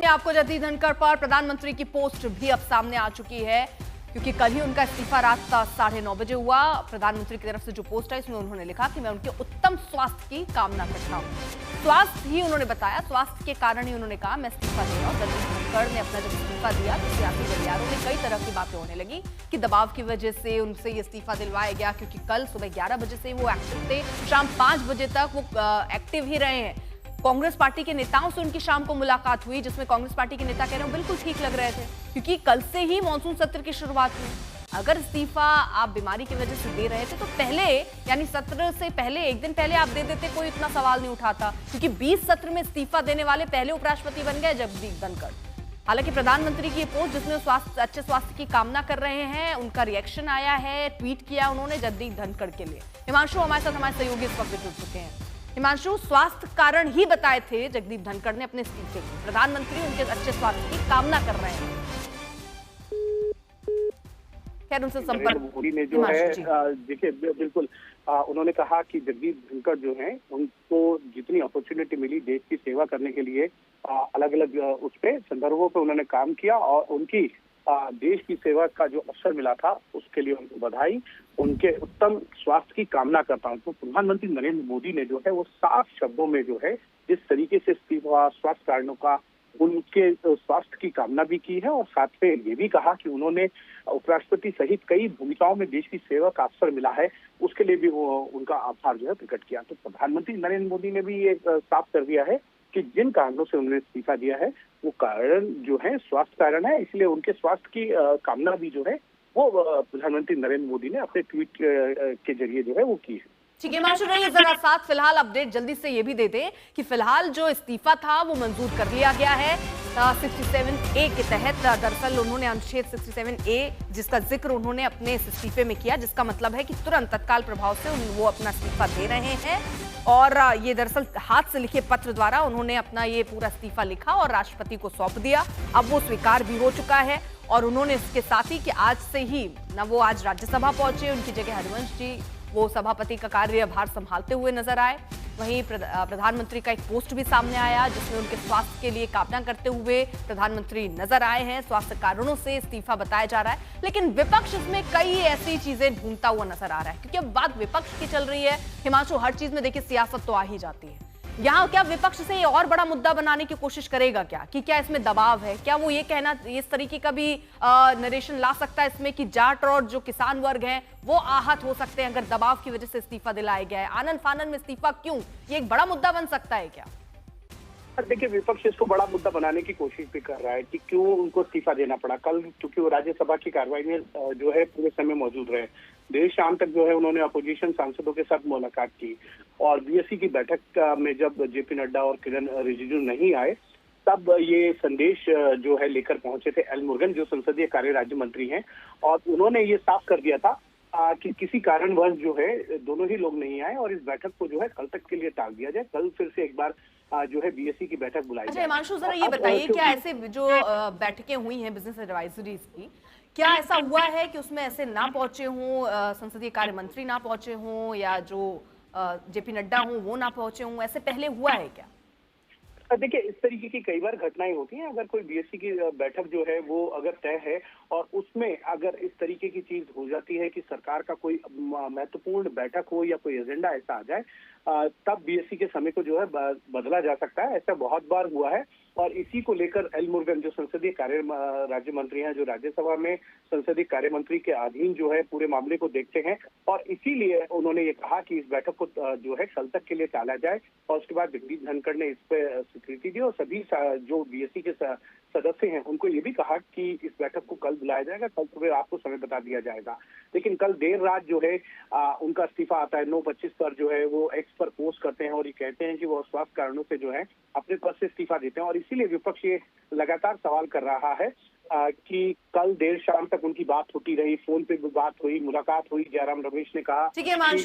दें आपको जगदीप धनखड़ पर प्रधानमंत्री की पोस्ट भी अब सामने आ चुकी है, क्योंकि कल ही उनका इस्तीफा रात 9:30 हुआ। प्रधानमंत्री की तरफ से जो पोस्ट है इसमें उन्होंने लिखा कि मैं उनके उत्तम स्वास्थ्य की कामना करता हूं। स्वास्थ्य ही उन्होंने बताया, स्वास्थ्य के कारण ही उन्होंने कहा मैं इस्तीफा दे रहा हूं। जगदीप धनखड़ ने अपना जब इस्तीफा दिया तो सियासी गलियारों में कई तरह की बातें होने लगी कि दबाव की वजह से उनसे ये इस्तीफा दिलवाया गया, क्योंकि कल सुबह 11 बजे से वो एक्टिव थे, शाम 5 बजे तक वो एक्टिव ही रहे हैं। कांग्रेस पार्टी के नेताओं से उनकी शाम को मुलाकात हुई, जिसमें कांग्रेस पार्टी के नेता कह रहे हो बिल्कुल ठीक लग रहे थे, क्योंकि कल से ही मॉनसून सत्र की शुरुआत हुई। अगर इस्तीफा आप बीमारी की वजह से दे रहे थे तो पहले, यानी सत्र से पहले एक दिन पहले आप दे देते, कोई इतना सवाल नहीं उठाता, क्योंकि 20 सत्र में इस्तीफा देने वाले पहले उपराष्ट्रपति बन गए जगदीप धनखड़। हालांकि प्रधानमंत्री की पोस्ट जिसमें अच्छे स्वास्थ्य की कामना कर रहे हैं, उनका रिएक्शन आया है, ट्वीट किया उन्होंने जगदीप धनखड़ के लिए। हिमांशु हमारे साथ हमारे सहयोगी इस वक्त जुड़ चुके हैं। हिमांशु, स्वास्थ्य कारण ही बताए थे जगदीप धनखड़ ने अपने इस्तीफे को, प्रधानमंत्री उनके अच्छे स्वास्थ्य की कामना कर रहे हैं। खैर उनसे संपर्क मोदी ने जो है देखिए बिल्कुल उन्होंने कहा कि जगदीप धनखड़ जो है उनको जितनी अपॉर्चुनिटी मिली देश की सेवा करने के लिए अलग अलग उस पे संदर्भों पे उन्होंने काम किया और उनकी देश की सेवा का जो अवसर मिला था उसके लिए उनको बधाई, उनके उत्तम स्वास्थ्य की कामना करता हूँ। तो प्रधानमंत्री नरेंद्र मोदी ने जो है वो साफ शब्दों में जो है जिस तरीके से इस्तीफा स्वास्थ्य कारणों का उनके स्वास्थ्य की कामना भी की है और साथ में ये भी कहा कि उन्होंने उपराष्ट्रपति सहित कई भूमिकाओं में देश की सेवा का अवसर मिला है, उसके लिए भी वो उनका आभार जो है प्रकट किया। तो प्रधानमंत्री नरेंद्र मोदी ने भी ये साफ कर दिया है कि जिन कारणों से उन्होंने इस्तीफा दिया है वो कारण जो है स्वास्थ्य कारण है, इसलिए उनके स्वास्थ्य की कामना भी जो है वो प्रधानमंत्री नरेंद्र मोदी ने अपने ट्वीट के जरिए जो है वो की है। ठीक है हिमांशु, रहिए जरा साथ, फिलहाल अपडेट जल्दी से ये भी दे दें कि फिलहाल जो इस्तीफा था वो मंजूर कर लिया गया है 67A के तहत। दरअसल उन्होंने अनुच्छेद 67A जिसका जिक्र उन्होंने अपने इस्तीफे में किया, जिसका मतलब है कि तुरंत तत्काल प्रभाव से वो अपना इस्तीफा दे रहे हैं। और ये दरअसल हाथ से लिखे पत्र द्वारा उन्होंने अपना ये पूरा इस्तीफा लिखा और राष्ट्रपति को सौंप दिया। अब वो स्वीकार भी हो चुका है और उन्होंने इसके साथ ही कि आज से ही ना वो आज राज्यसभा पहुंचे, उनकी जगह हरिवंश जी वो सभापति का कार्यभार संभालते हुए नजर आए। वहीं प्रधानमंत्री का एक पोस्ट भी सामने आया जिसमें उनके स्वास्थ्य के लिए कामना करते हुए प्रधानमंत्री नजर आए हैं। स्वास्थ्य कारणों से इस्तीफा बताया जा रहा है, लेकिन विपक्ष इसमें कई ऐसी चीजें ढूंढता हुआ नजर आ रहा है, क्योंकि अब बात विपक्ष की चल रही है। हिमांशु, हर चीज में देखिए सियासत तो आ ही जाती है। यहाँ क्या विपक्ष से ये और बड़ा मुद्दा बनाने की कोशिश करेगा क्या, कि क्या इसमें दबाव है? क्या वो ये कहना, इस तरीके का भी नरेशन ला सकता है इसमें कि जाट और जो किसान वर्ग हैं वो आहत हो सकते हैं अगर दबाव की वजह से इस्तीफा दिलाया गया है? आनन फानन में इस्तीफा क्यों, ये एक बड़ा मुद्दा बन सकता है क्या? देखिए विपक्ष इसको बड़ा मुद्दा बनाने की कोशिश भी कर रहा है कि क्यों उनको इस्तीफा देना पड़ा। कल क्योंकि वो राज्यसभा की कार्रवाई में जो है पूरे समय मौजूद रहे, देर शाम तक जो है उन्होंने अपोजिशन सांसदों के साथ मुलाकात की और बीएससी की बैठक में जब जेपी नड्डा और किरण रिजिजू नहीं आए तब ये संदेश जो है लेकर पहुंचे थे एल मुरुगन, जो संसदीय कार्य राज्य मंत्री हैं, और उन्होंने ये साफ कर दिया था कि किसी कारणवश जो है दोनों ही लोग नहीं आए और इस बैठक को जो है कल तक के लिए टाल दिया जाए। कल फिर से एक बार जो है बीएससी की बैठक बुलाई जाए। हिमांशु, जरा ये बताइए क्या ऐसे जो बैठकें हुई हैं बिजनेस एडवाइजरीज की, क्या ऐसा हुआ है कि उसमें ऐसे ना पहुंचे हों, संसदीय कार्य मंत्री ना पहुंचे हों या जो जेपी नड्डा हों वो ना पहुंचे हों? ऐसे पहले हुआ है क्या? देखिए इस तरीके की कई बार घटनाएं होती हैं। अगर कोई बीएससी की बैठक जो है वो अगर तय है और उसमें अगर इस तरीके की चीज हो जाती है कि सरकार का कोई महत्वपूर्ण बैठक हो या कोई एजेंडा ऐसा आ जाए, तब बीएससी के समय को जो है बदला जा सकता है। ऐसा बहुत बार हुआ है और इसी को लेकर एल मुरुगन जो संसदीय कार्य राज्य मंत्री हैं, जो राज्यसभा में संसदीय कार्य मंत्री के अधीन जो है पूरे मामले को देखते हैं, और इसीलिए उन्होंने ये कहा कि इस बैठक को जो है कल तक के लिए टाला जाए। और उसके बाद जगदीप धनखड़ ने इस पे स्वीकृति दी और सभी जो बीएससी के सदस्य हैं उनको ये भी कहा कि इस बैठक को कल बुलाया जाएगा, कल सुबह आपको समय बता दिया जाएगा। लेकिन कल देर रात जो है उनका इस्तीफा आता है 9:25 पर जो है वो एक्स पर पोस्ट करते हैं और ये कहते हैं कि वो स्वास्थ्य कारणों से जो है अपने पद से इस्तीफा देते हैं। और इसीलिए विपक्ष ये लगातार सवाल कर रहा है कि कल देर शाम तक उनकी बात होती रही, फोन पे भी बात हुई, मुलाकात हुई। जयराम रमेश ने कहा